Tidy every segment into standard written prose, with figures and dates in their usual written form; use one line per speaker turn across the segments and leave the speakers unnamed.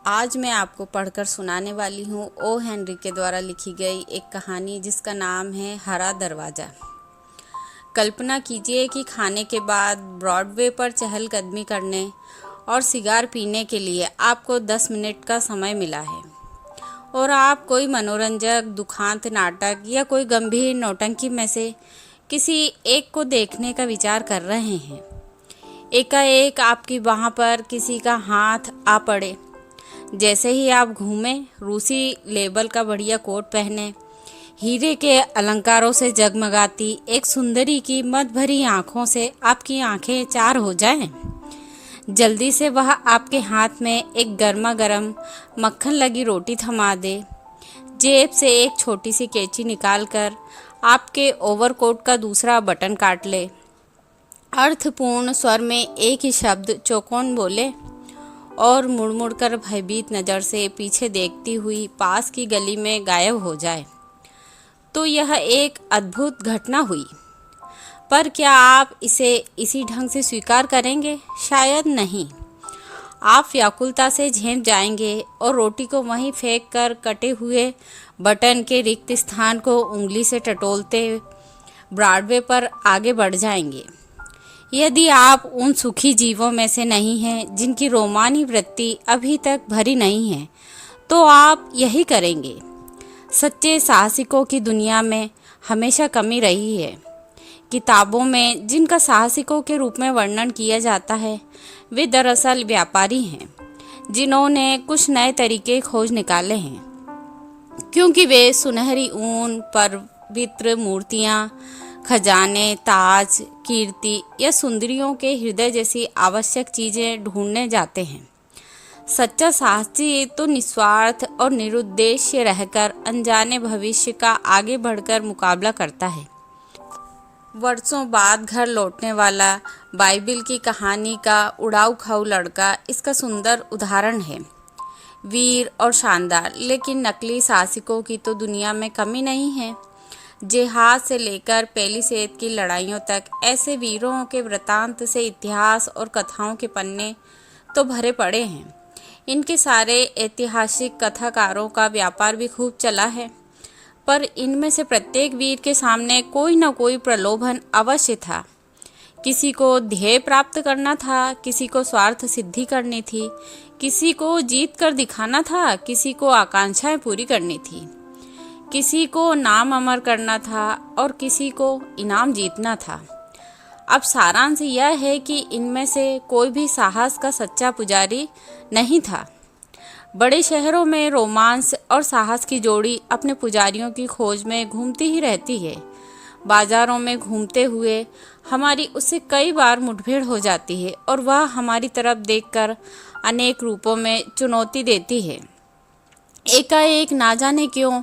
आज मैं आपको पढ़कर सुनाने वाली हूँ ओ हेनरी के द्वारा लिखी गई एक कहानी जिसका नाम है हरा दरवाज़ा। कल्पना कीजिए कि खाने के बाद ब्रॉडवे पर चहलकदमी करने और सिगार पीने के लिए आपको 10 मिनट का समय मिला है और आप कोई मनोरंजक दुखांत नाटक या कोई गंभीर नौटंकी में से किसी एक को देखने का विचार कर रहे हैं। एकाएक आपकी बाह पर किसी का हाथ आ पड़े। जैसे ही आप घूमें, रूसी लेबल का बढ़िया कोट पहने, हीरे के अलंकारों से जगमगाती एक सुंदरी की मद भरी आँखों से आपकी आंखें चार हो जाएं। जल्दी से वह आपके हाथ में एक गर्मा गर्म मक्खन लगी रोटी थमा दे, जेब से एक छोटी सी कैंची निकालकर आपके ओवरकोट का दूसरा बटन काट ले, अर्थपूर्ण स्वर में एक ही शब्द चौकोन बोले और मुड़-मुड़कर भयभीत नज़र से पीछे देखती हुई पास की गली में गायब हो जाए। तो यह एक अद्भुत घटना हुई। पर क्या आप इसे इसी ढंग से स्वीकार करेंगे? शायद नहीं। आप व्याकुलता से झेम जाएंगे और रोटी को वहीं फेंक कर कटे हुए बटन के रिक्त स्थान को उंगली से टटोलते ब्रॉडवे पर आगे बढ़ जाएंगे। यदि आप उन सुखी जीवों में से नहीं हैं जिनकी रोमानी वृत्ति अभी तक भरी नहीं है, तो आप यही करेंगे। सच्चे साहसिकों की दुनिया में हमेशा कमी रही है। किताबों में जिनका साहसिकों के रूप में वर्णन किया जाता है, वे दरअसल व्यापारी हैं जिन्होंने कुछ नए तरीके खोज निकाले हैं, क्योंकि वे सुनहरी ऊन, पवित्र मूर्तियाँ, खजाने, ताज, कीर्ति या सुंदरियों के हृदय जैसी आवश्यक चीज़ें ढूंढने जाते हैं। सच्चा साहसी तो निस्वार्थ और निरुद्देश्य रहकर अनजाने भविष्य का आगे बढ़कर मुकाबला करता है। वर्षों बाद घर लौटने वाला बाइबिल की कहानी का उड़ाऊ खाऊ लड़का इसका सुंदर उदाहरण है। वीर और शानदार लेकिन नकली साहसिकों की तो दुनिया में कमी नहीं है। जिहाद से लेकर पैलिसेद की लड़ाइयों तक ऐसे वीरों के वृतांत से इतिहास और कथाओं के पन्ने तो भरे पड़े हैं। इनके सारे ऐतिहासिक कथाकारों का व्यापार भी खूब चला है, पर इनमें से प्रत्येक वीर के सामने कोई न कोई प्रलोभन अवश्य था। किसी को ध्येय प्राप्त करना था, किसी को स्वार्थ सिद्धि करनी थी, किसी को जीत कर दिखाना था, किसी को आकांक्षाएं पूरी करनी थी, किसी को नाम अमर करना था और किसी को इनाम जीतना था। अब सारांश यह है कि इनमें से कोई भी साहस का सच्चा पुजारी नहीं था। बड़े शहरों में रोमांस और साहस की जोड़ी अपने पुजारियों की खोज में घूमती ही रहती है। बाजारों में घूमते हुए हमारी उससे कई बार मुठभेड़ हो जाती है और वह हमारी तरफ देखकर अनेक रूपों में चुनौती देती है। एकाएक ना जाने क्यों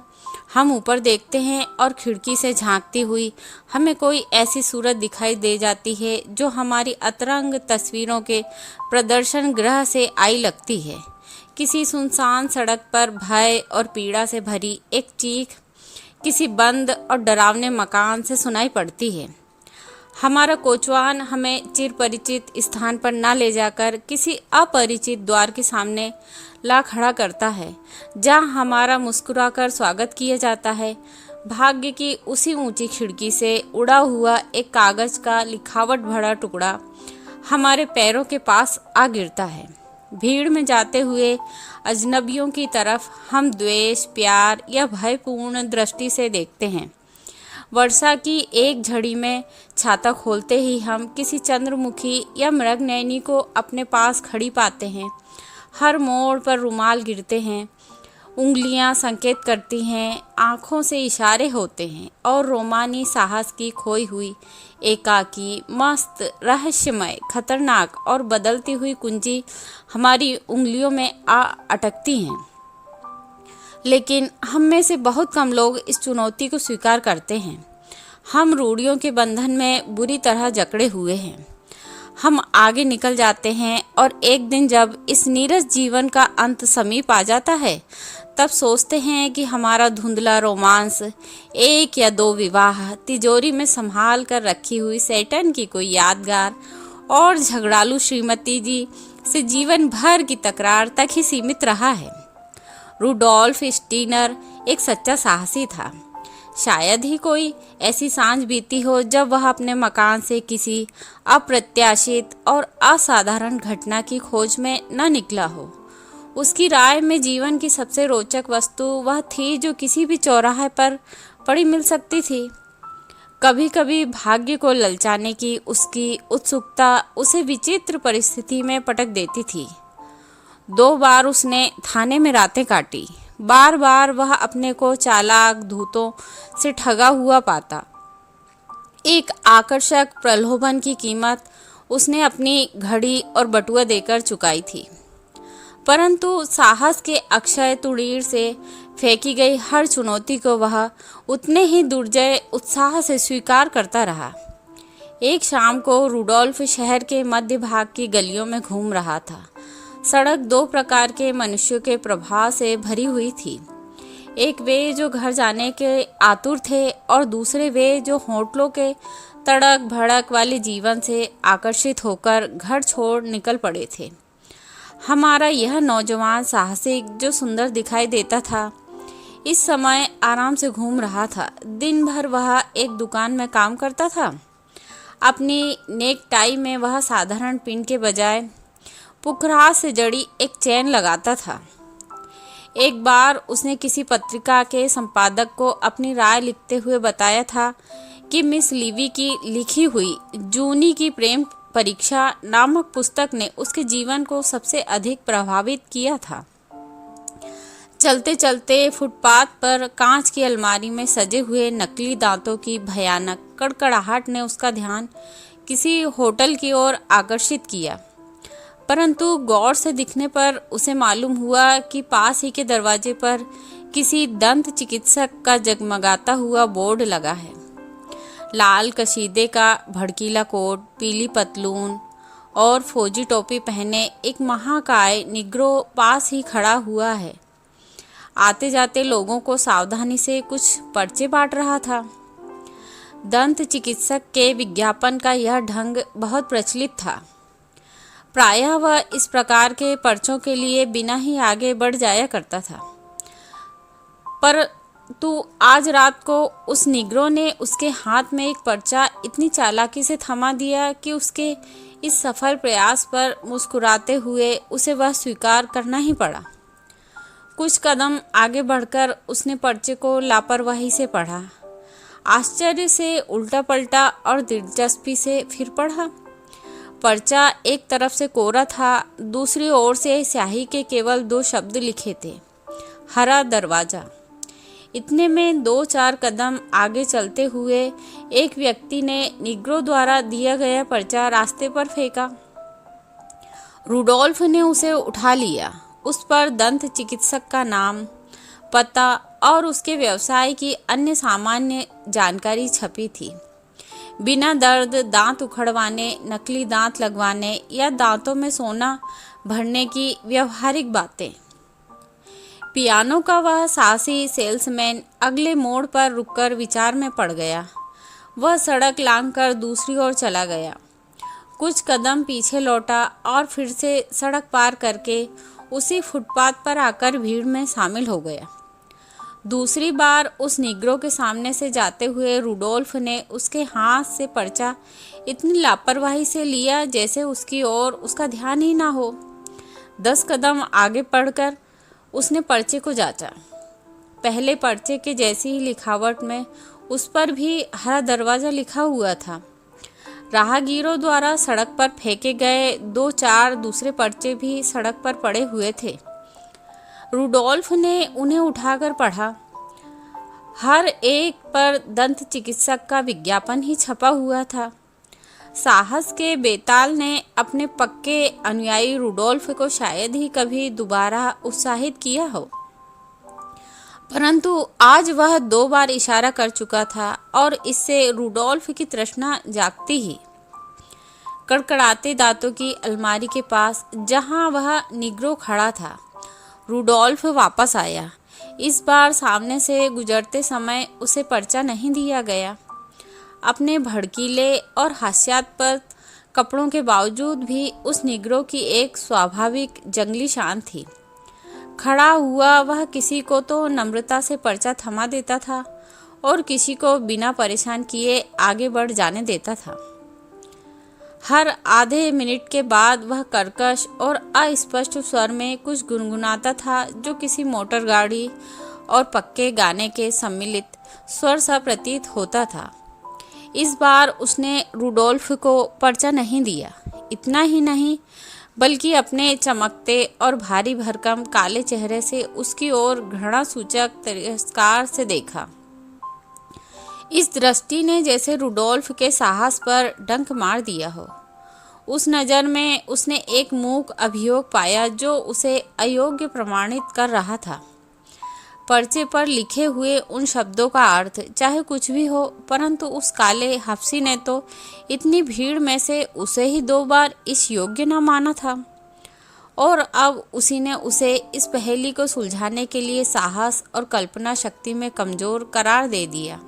हम ऊपर देखते हैं और खिड़की से झांकती हुई हमें कोई ऐसी सूरत दिखाई दे जाती है जो हमारी अतरंग तस्वीरों के प्रदर्शन गृह से आई लगती है। किसी सुनसान सड़क पर भय और पीड़ा से भरी एक चीख किसी बंद और डरावने मकान से सुनाई पड़ती है। हमारा कोचवान हमें चिर परिचित स्थान पर ना ले जाकर किसी अपरिचित द्वार के सामने ला खड़ा करता है, जहां हमारा मुस्कुराकर स्वागत किया जाता है। भाग्य की उसी ऊंची खिड़की से उड़ा हुआ एक कागज का लिखावट भरा टुकड़ा हमारे पैरों के पास आ गिरता है। भीड़ में जाते हुए अजनबियों की तरफ हम द्वेष, प्यार या भयपूर्ण दृष्टि से देखते हैं। वर्षा की एक झड़ी में छाता खोलते ही हम किसी चंद्रमुखी या मृगनयनी को अपने पास खड़ी पाते हैं। हर मोड़ पर रुमाल गिरते हैं, उंगलियां संकेत करती हैं, आँखों से इशारे होते हैं और रोमानी साहस की खोई हुई, एकाकी, मस्त, रहस्यमय, खतरनाक और बदलती हुई कुंजी हमारी उंगलियों में आ अटकती हैं। लेकिन हम में से बहुत कम लोग इस चुनौती को स्वीकार करते हैं। हम रूढ़ियों के बंधन में बुरी तरह जकड़े हुए हैं। हम आगे निकल जाते हैं और एक दिन जब इस नीरस जीवन का अंत समीप आ जाता है, तब सोचते हैं कि हमारा धुंधला रोमांस, एक या दो विवाह, तिजोरी में संभाल कर रखी हुई सैटन की कोई यादगार और झगड़ालू श्रीमती जी से जीवन भर की तकरार तक ही सीमित रहा है। रूडोल्फ स्टीनर एक सच्चा साहसी था। शायद ही कोई ऐसी सांझ बीती हो जब वह अपने मकान से किसी अप्रत्याशित और असाधारण घटना की खोज में न निकला हो। उसकी राय में जीवन की सबसे रोचक वस्तु वह थी जो किसी भी चौराहे पर पड़ी मिल सकती थी। कभी कभी भाग्य को ललचाने की उसकी उत्सुकता उसे विचित्र परिस्थिति में पटक देती थी। 2 बार उसने थाने में रातें काटी। बार बार वह अपने को चालाक धूर्तों से ठगा हुआ पाता। एक आकर्षक प्रलोभन की कीमत उसने अपनी घड़ी और बटुआ देकर चुकाई थी, परंतु साहस के अक्षय तुड़ीर से फेंकी गई हर चुनौती को वह उतने ही दुर्जय उत्साह से स्वीकार करता रहा। एक शाम को रूडोल्फ शहर के मध्य भाग की गलियों में घूम रहा था। सड़क 2 प्रकार के मनुष्यों के प्रभाव से भरी हुई थी। एक वे जो घर जाने के आतुर थे और दूसरे वे जो होटलों के तड़क भड़क वाले जीवन से आकर्षित होकर घर छोड़ निकल पड़े थे। हमारा यह नौजवान साहसिक जो सुंदर दिखाई देता था, इस समय आराम से घूम रहा था। दिन भर वह एक दुकान में काम करता था। अपनी नेक टाई में वह साधारण पिन के बजाय पुखराज से जड़ी एक चैन लगाता था। एक बार उसने किसी पत्रिका के संपादक को अपनी राय लिखते हुए बताया था कि मिस लीवी की लिखी हुई जूनी की प्रेम परीक्षा नामक पुस्तक ने उसके जीवन को सबसे अधिक प्रभावित किया था। चलते चलते फुटपाथ पर कांच की अलमारी में सजे हुए नकली दांतों की भयानक कड़कड़ाहट ने उसका ध्यान किसी होटल की ओर आकर्षित किया, परंतु गौर से दिखने पर उसे मालूम हुआ कि पास ही के दरवाजे पर किसी दंत चिकित्सक का जगमगाता हुआ बोर्ड लगा है। लाल कशीदे का भड़कीला कोट, पीली पतलून और फौजी टोपी पहने एक महाकाय निग्रो पास ही खड़ा हुआ है। आते जाते लोगों को सावधानी से कुछ पर्चे बांट रहा था। दंत चिकित्सक के विज्ञापन का यह ढंग बहुत प्रचलित था। प्रायः वह इस प्रकार के पर्चों के लिए बिना ही आगे बढ़ जाया करता था, पर आज रात को उस निग्रो ने उसके हाथ में एक पर्चा इतनी चालाकी से थमा दिया कि उसके इस सफल प्रयास पर मुस्कुराते हुए उसे वह स्वीकार करना ही पड़ा। कुछ कदम आगे बढ़कर उसने पर्चे को लापरवाही से पढ़ा, आश्चर्य से उल्टा पलटा और दिलचस्पी से फिर पढ़ा। पर्चा एक तरफ से कोरा था, दूसरी ओर से स्याही के केवल 2 शब्द लिखे थे, हरा दरवाजा। इतने में 2-4 कदम आगे चलते हुए एक व्यक्ति ने निग्रो द्वारा दिया गया पर्चा रास्ते पर फेंका। रूडोल्फ ने उसे उठा लिया। उस पर दंत चिकित्सक का नाम, पता और उसके व्यवसाय की अन्य सामान्य जानकारी छपी थी। बिना दर्द दांत उखड़वाने, नकली दांत लगवाने या दांतों में सोना भरने की व्यवहारिक बातें। पियानो का वह साहसी सेल्समैन अगले मोड़ पर रुककर विचार में पड़ गया। वह सड़क लांघकर दूसरी ओर चला गया। कुछ कदम पीछे लौटा और फिर से सड़क पार करके उसी फुटपाथ पर आकर भीड़ में शामिल हो गया। दूसरी बार उस निग्रो के सामने से जाते हुए रूडोल्फ ने उसके हाथ से पर्चा इतनी लापरवाही से लिया जैसे उसकी ओर उसका ध्यान ही ना हो। 10 कदम आगे बढ़कर उसने पर्चे को जांचा। पहले पर्चे के जैसी ही लिखावट में उस पर भी हरा दरवाजा लिखा हुआ था। राहगीरों द्वारा सड़क पर फेंके गए 2-4 दूसरे पर्चे भी सड़क पर पड़े हुए थे। रूडोल्फ ने उन्हें उठाकर पढ़ा। हर एक पर दंत चिकित्सक का विज्ञापन ही छपा हुआ था। साहस के बेताल ने अपने पक्के अनुयायी रूडोल्फ को शायद ही कभी दोबारा उत्साहित किया हो, परंतु आज वह 2 बार इशारा कर चुका था और इससे रूडोल्फ की तृष्णा जागती ही। कड़कड़ाते दांतों की अलमारी के पास जहां वह निग्रो खड़ा था, रूडोल्फ वापस आया। इस बार सामने से गुजरते समय उसे पर्चा नहीं दिया गया। अपने भड़कीले और हास्यास्पद कपड़ों के बावजूद भी उस निग्रो की एक स्वाभाविक जंगली शान थी। खड़ा हुआ वह किसी को तो नम्रता से पर्चा थमा देता था और किसी को बिना परेशान किए आगे बढ़ जाने देता था। हर आधे मिनट के बाद वह कर्कश और अस्पष्ट स्वर में कुछ गुनगुनाता था, जो किसी मोटर गाड़ी और पक्के गाने के सम्मिलित स्वर सा प्रतीत होता था। इस बार उसने रूडोल्फ को पर्चा नहीं दिया। इतना ही नहीं, बल्कि अपने चमकते और भारी भरकम काले चेहरे से उसकी ओर घृणा सूचक तिरस्कार से देखा। इस दृष्टि ने जैसे रूडोल्फ के साहस पर डंक मार दिया हो। उस नज़र में उसने एक मूक अभियोग पाया जो उसे अयोग्य प्रमाणित कर रहा था। पर्चे पर लिखे हुए उन शब्दों का अर्थ चाहे कुछ भी हो, परंतु उस काले हफ्सी ने तो इतनी भीड़ में से उसे ही 2 बार इस योग्य न माना था, और अब उसी ने उसे इस पहेली को सुलझाने के लिए साहस और कल्पना शक्ति में कमजोर करार दे दिया।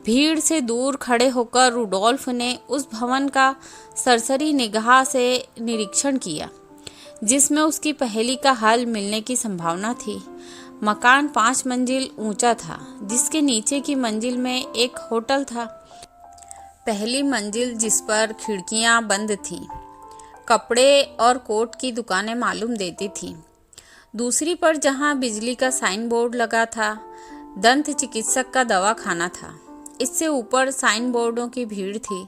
भीड़ से दूर खड़े होकर रूडोल्फ ने उस भवन का सरसरी निगाह से निरीक्षण किया जिसमें उसकी पहेली का हल मिलने की संभावना थी। मकान 5 मंजिल ऊंचा था, जिसके नीचे की मंजिल में एक होटल था। पहली मंजिल जिस पर खिड़कियां बंद थीं, कपड़े और कोट की दुकानें मालूम देती थीं। दूसरी पर जहां बिजली का साइन बोर्ड लगा था, दंत चिकित्सक का दवाखाना था। इससे ऊपर साइन बोर्डों की भीड़ थी,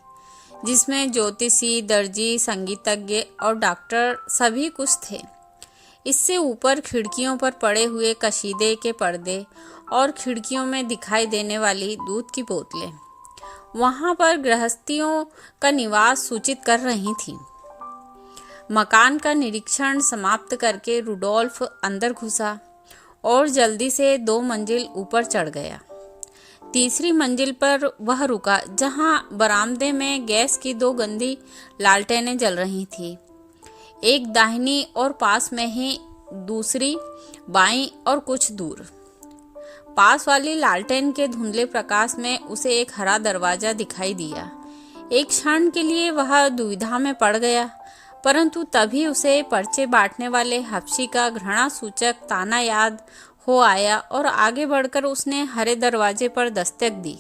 जिसमें ज्योतिषी, दर्जी, संगीतज्ञ और डॉक्टर सभी कुछ थे। इससे ऊपर खिड़कियों पर पड़े हुए कशीदे के पर्दे और खिड़कियों में दिखाई देने वाली दूध की बोतलें वहां पर गृहस्थियों का निवास सूचित कर रही थीं। मकान का निरीक्षण समाप्त करके रूडोल्फ अंदर घुसा और जल्दी से 2 मंजिल ऊपर चढ़ गया। तीसरी मंजिल पर वह रुका, जहां बरामदे में गैस की 2 गंदी लालटेनें जल रही थीं। एक दाहिनी और पास में ही दूसरी बाईं और कुछ दूर। पास वाली लालटेन के धुंधले प्रकाश में उसे एक हरा दरवाजा दिखाई दिया। एक क्षण के लिए वह दुविधा में पड़ गया, परंतु तभी उसे पर्चे बांटने वाले हफ्सी का घृणा सूचक ताना याद हो आया और आगे बढ़कर उसने हरे दरवाजे पर दस्तक दी।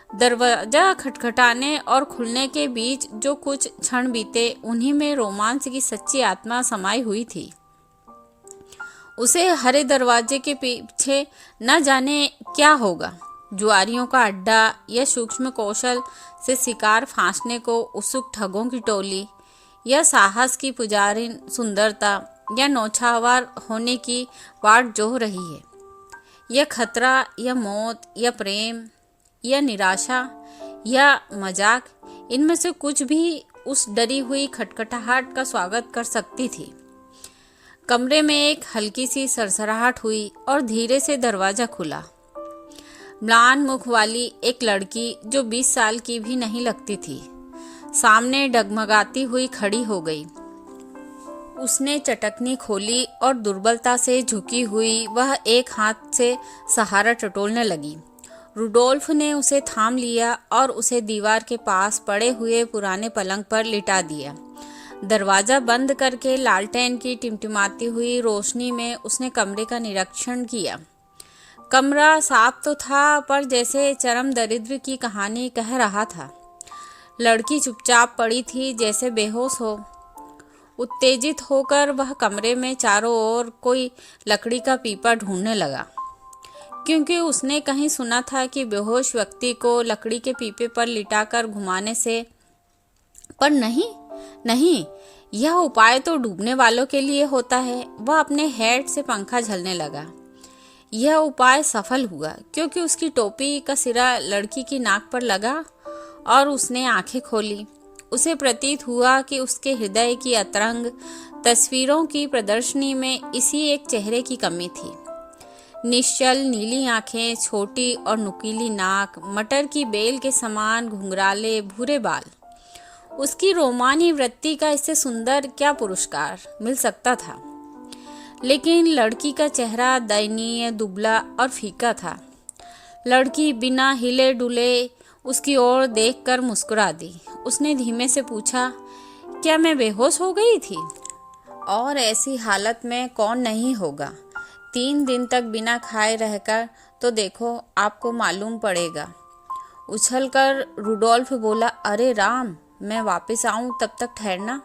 दरवाजा खटखटाने और खुलने के बीच जो कुछ क्षण बीते, उन्हीं में रोमांच की सच्ची आत्मा समाई हुई थी। उसे हरे दरवाजे के पीछे न जाने क्या होगा, जुआरियों का अड्डा या सूक्ष्म कौशल से शिकार फांसने को उत्सुक ठगों की टोली, या साहस की पुजारिन सुंदरता, या नौछावर होने की वाट जोह रही है, या खतरा, या मौत, या प्रेम, या निराशा, या मजाक, इनमें से कुछ भी उस डरी हुई खटखटाहट का स्वागत कर सकती थी। कमरे में एक हल्की सी सरसराहट हुई और धीरे से दरवाजा खुला। म्लान मुख वाली एक लड़की, जो 20 साल की भी नहीं लगती थी, सामने डगमगाती हुई खड़ी हो गई। उसने चटकनी खोली और दुर्बलता से झुकी हुई वह एक हाथ से सहारा टटोलने लगी। रूडोल्फ ने उसे थाम लिया और उसे दीवार के पास पड़े हुए पुराने पलंग पर लिटा दिया। दरवाजा बंद करके लालटेन की टिमटिमाती हुई रोशनी में उसने कमरे का निरीक्षण किया। कमरा साफ तो था, पर जैसे चरम दरिद्र की कहानी कह रहा था। लड़की चुपचाप पड़ी थी, जैसे बेहोश हो। उत्तेजित होकर वह कमरे में चारों ओर कोई लकड़ी का पीपा ढूंढने लगा, क्योंकि उसने कहीं सुना था कि बेहोश व्यक्ति को लकड़ी के पीपे पर लिटाकर घुमाने से। पर नहीं, यह उपाय तो डूबने वालों के लिए होता है। वह अपने हेड से पंखा झलने लगा। यह उपाय सफल हुआ, क्योंकि उसकी टोपी का सिरा लड़की की नाक पर लगा और उसने आंखें खोली। उसे प्रतीत हुआ कि उसके हृदय की अतरंग तस्वीरों की प्रदर्शनी में इसी एक चेहरे की कमी थी। निश्चल नीली आंखें, छोटी और नुकीली नाक, मटर की बेल के समान घुंघराले भूरे बाल। उसकी रोमानी वृत्ति का इससे सुंदर क्या पुरस्कार मिल सकता था। लेकिन लड़की का चेहरा दयनीय, दुबला और फीका था। लड़की बिना हिले डुले उसकी ओर देखकर मुस्कुरा दी। उसने धीमे से पूछा, क्या मैं बेहोश हो गई थी? और ऐसी हालत में कौन नहीं होगा? 3 दिन तक बिना खाए रहकर तो देखो, आपको मालूम पड़ेगा। उछलकर रूडोल्फ बोला, अरे राम, मैं वापस आऊं तब तक ठहरना।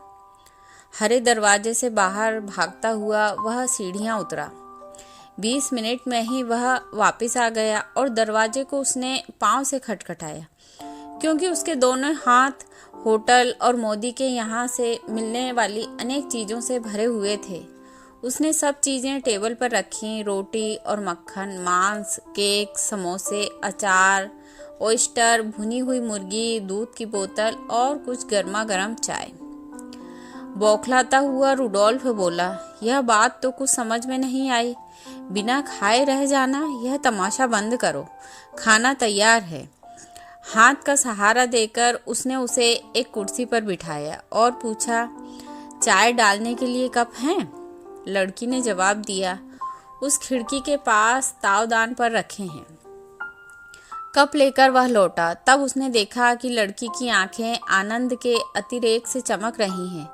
हरे दरवाजे से बाहर भागता हुआ वह सीढ़ियां उतरा। 20 मिनट में ही वह वापस आ गया और दरवाजे को उसने पांव से खटखटाया, क्योंकि उसके दोनों हाथ होटल और मोदी के यहाँ से मिलने वाली अनेक चीज़ों से भरे हुए थे। उसने सब चीज़ें टेबल पर रखी, रोटी और मक्खन, मांस, केक, समोसे, अचार, ओयस्टर, भुनी हुई मुर्गी, दूध की बोतल और कुछ गर्मा गर्म चाय। बौखलाता हुआ रूडोल्फ बोला, यह बात तो कुछ समझ में नहीं आई। बिना खाए रह जाना, यह तमाशा बंद करो, खाना तैयार है। हाथ का सहारा देकर उसने उसे एक कुर्सी पर बिठाया और पूछा, चाय डालने के लिए कप हैं? लड़की ने जवाब दिया, उस खिड़की के पास तावदान पर रखे हैं। कप लेकर वह लौटा। तब उसने देखा कि लड़की की आंखें आनंद के अतिरेक से चमक रही हैं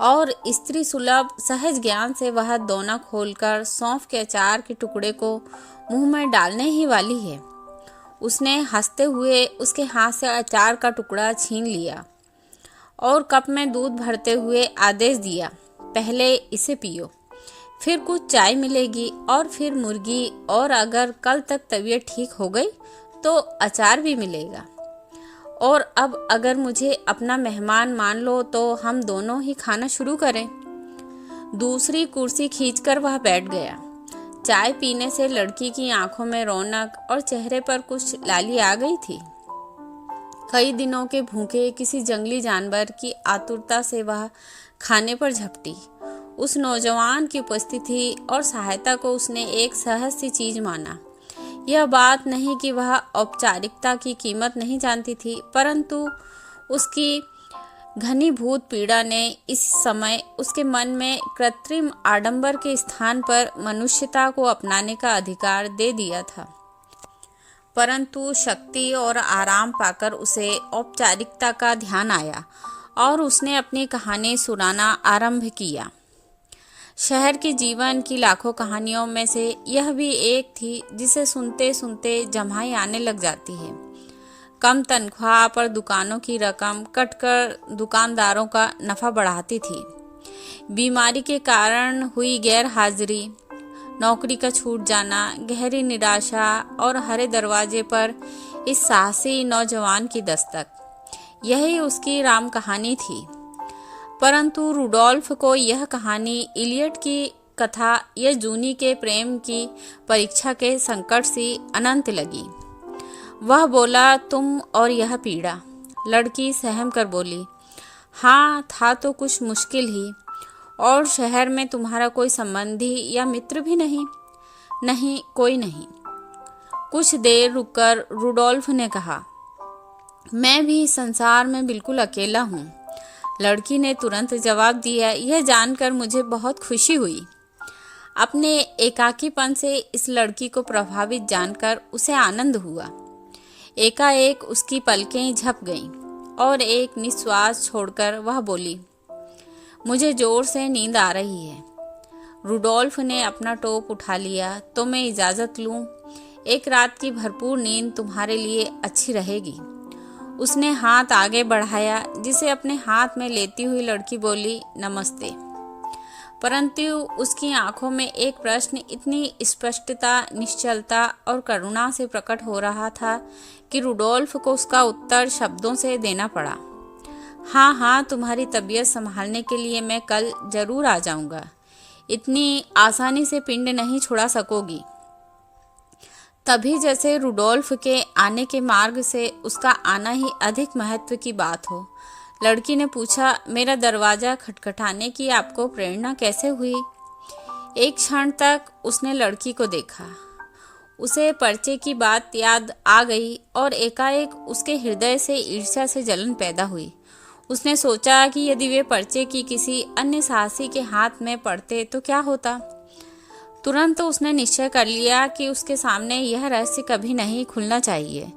और स्त्री सुलभ सहज ज्ञान से वह दोना खोलकर सौंफ के अचार के टुकड़े को मुंह में डालने ही वाली है। उसने हंसते हुए उसके हाथ से अचार का टुकड़ा छीन लिया और कप में दूध भरते हुए आदेश दिया, पहले इसे पियो, फिर कुछ चाय मिलेगी और फिर मुर्गी, और अगर कल तक तबीयत ठीक हो गई तो अचार भी मिलेगा। और अब अगर मुझे अपना मेहमान मान लो तो हम दोनों ही खाना शुरू करें। दूसरी कुर्सी खींचकर वह बैठ गया। चाय पीने से लड़की की आंखों में रौनक और चेहरे पर कुछ लाली आ गई थी। कई दिनों के भूखे किसी जंगली जानवर की आतुरता से वह खाने पर झपटी। उस नौजवान की उपस्थिति और सहायता को उसने एक सहज सी चीज माना। यह बात नहीं कि वह औपचारिकता की कीमत नहीं जानती थी, परंतु उसकी घनीभूत पीड़ा ने इस समय उसके मन में कृत्रिम आडंबर के स्थान पर मनुष्यता को अपनाने का अधिकार दे दिया था। परंतु शक्ति और आराम पाकर उसे औपचारिकता का ध्यान आया और उसने अपनी कहानी सुनाना आरंभ किया। शहर के जीवन की लाखों कहानियों में से यह भी एक थी जिसे सुनते सुनते जम्हाई आने लग जाती है। कम तनख्वाह पर दुकानों की रकम कटकर दुकानदारों का नफा बढ़ाती थी। बीमारी के कारण हुई गैर हाजिरी, नौकरी का छूट जाना, गहरी निराशा और हरे दरवाजे पर इस साहसी नौजवान की दस्तक, यही उसकी राम कहानी थी। परंतु रूडोल्फ को यह कहानी इलियट की कथा या जूनी के प्रेम की परीक्षा के संकट सी अनंत लगी। वह बोला, तुम और यह पीड़ा। लड़की सहम कर बोली, हाँ, था तो कुछ मुश्किल ही। और शहर में तुम्हारा कोई संबंधी या मित्र भी नहीं? नहीं, कोई नहीं। कुछ देर रुककर रूडोल्फ ने कहा, मैं भी संसार में बिल्कुल अकेला हूँ। लड़की ने तुरंत जवाब दिया, यह जानकर मुझे बहुत खुशी हुई। अपने एकाकीपन से इस लड़की को प्रभावित जानकर उसे आनंद हुआ। एकाएक उसकी पलकें झप गईं और एक निश्वास छोड़कर वह बोली, मुझे जोर से नींद आ रही है। रूडोल्फ ने अपना टोप उठा लिया, तो मैं इजाज़त लूँ? एक रात की भरपूर नींद तुम्हारे लिए अच्छी रहेगी। उसने हाथ आगे बढ़ाया, जिसे अपने हाथ में लेती हुई लड़की बोली, नमस्ते। परंतु उसकी आंखों में एक प्रश्न इतनी स्पष्टता, निश्चलता और करुणा से प्रकट हो रहा था कि रूडोल्फ को उसका उत्तर शब्दों से देना पड़ा। हाँ हाँ, तुम्हारी तबीयत संभालने के लिए मैं कल जरूर आ जाऊंगा। इतनी आसानी से पिंड नहीं छुड़ा सकोगी। तभी जैसे रूडोल्फ के आने के मार्ग से उसका आना ही अधिक महत्व की बात हो। लड़की ने पूछा, मेरा दरवाजा खटखटाने की आपको प्रेरणा कैसे हुई? एक क्षण तक उसने लड़की को देखा। उसे पर्चे की बात याद आ गई और एकाएक उसके हृदय से ईर्ष्या से जलन पैदा हुई। उसने सोचा कि यदि वे पर्चे की किसी अन्य साहसी के हाथ में पड़ते तो क्या होता। तुरंत उसने निश्चय कर लिया कि उसके सामने यह रहस्य कभी नहीं खुलना चाहिए।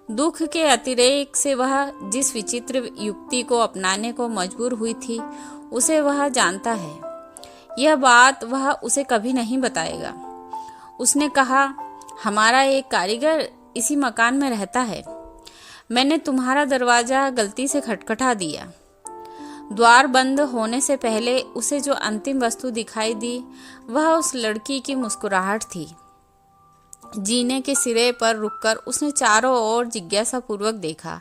दुख के अतिरेक से वह जिस विचित्र युक्ति को अपनाने को मजबूर हुई थी उसे वह जानता है। यह बात वह उसे कभी नहीं बताएगा। उसने कहा, हमारा एक कारीगर इसी मकान में रहता है। मैंने तुम्हारा दरवाजा गलती से खटखटा दिया। द्वार बंद होने से पहले उसे जो अंतिम वस्तु दिखाई दी वह उस लड़की की मुस्कुराहट थी। जीने के सिरे पर रुककर उसने चारों ओर जिज्ञासापूर्वक देखा।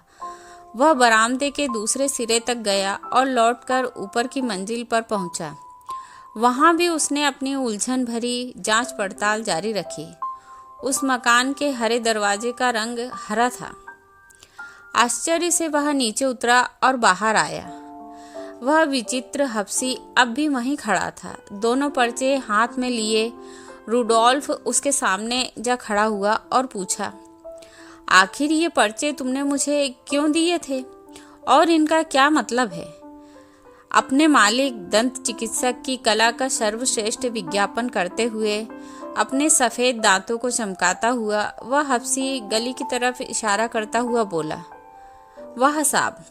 वह बरामदे के दूसरे सिरे तक गया और लौटकर ऊपर की मंजिल पर पहुंचा। वहां भी उसने अपनी उलझन भरी जांच पड़ताल जारी रखी। उस मकान के हरे दरवाजे का रंग हरा था। आश्चर्य से वह नीचे उतरा और बाहर आया। वह विचित्र हफ्सी अब भी वहीं खड़ा था, दोनों पर्चे हाथ में लिए। रूडोल्फ उसके सामने जा खड़ा हुआ और पूछा, आखिर ये पर्चे तुमने मुझे क्यों दिए थे और इनका क्या मतलब है? अपने मालिक दंत चिकित्सक की कला का सर्वश्रेष्ठ विज्ञापन करते हुए अपने सफ़ेद दांतों को चमकाता हुआ वह हफ्सी गली की तरफ इशारा करता हुआ बोला, वाह साहब,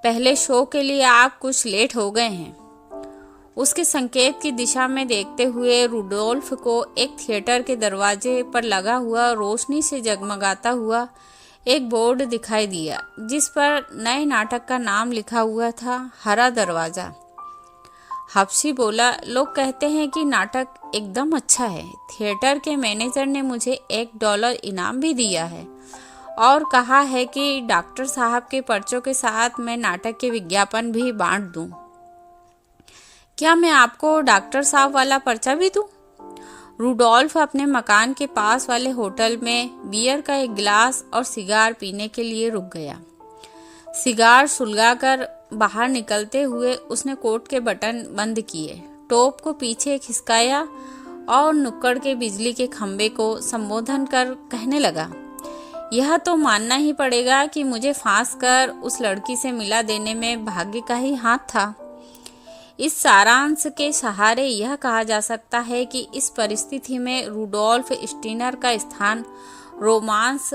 पहले शो के लिए आप कुछ लेट हो गए हैं। उसके संकेत की दिशा में देखते हुए रूडोल्फ को एक थिएटर के दरवाजे पर लगा हुआ रोशनी से जगमगाता हुआ एक बोर्ड दिखाई दिया जिस पर नए नाटक का नाम लिखा हुआ था, हरा दरवाजा। हफ्सी बोला, लोग कहते हैं कि नाटक एकदम अच्छा है। थिएटर के मैनेजर ने मुझे $1 इनाम भी दिया है और कहा है कि डॉक्टर साहब के पर्चों के साथ मैं नाटक के विज्ञापन भी बांट दूं। क्या मैं आपको डॉक्टर साहब वाला पर्चा भी दूं? रूडोल्फ अपने मकान के पास वाले होटल में बियर का एक गिलास और सिगार पीने के लिए रुक गया। सिगार सुलगाकर बाहर निकलते हुए उसने कोट के बटन बंद किए, टोप को पीछे खिसकाया और नुक्कड़ के बिजली के खंबे को संबोधन कर कहने लगा, यह तो मानना ही पड़ेगा कि मुझे फांस कर उस लड़की से मिला देने में भाग्य का ही हाथ था। इस सारांश के सहारे यह कहा जा सकता है कि इस परिस्थिति में रूडोल्फ स्टीनर का स्थान रोमांस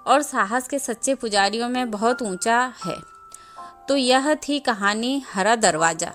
और साहस के सच्चे पुजारियों में बहुत ऊंचा है। तो यह थी कहानी हरा दरवाजा।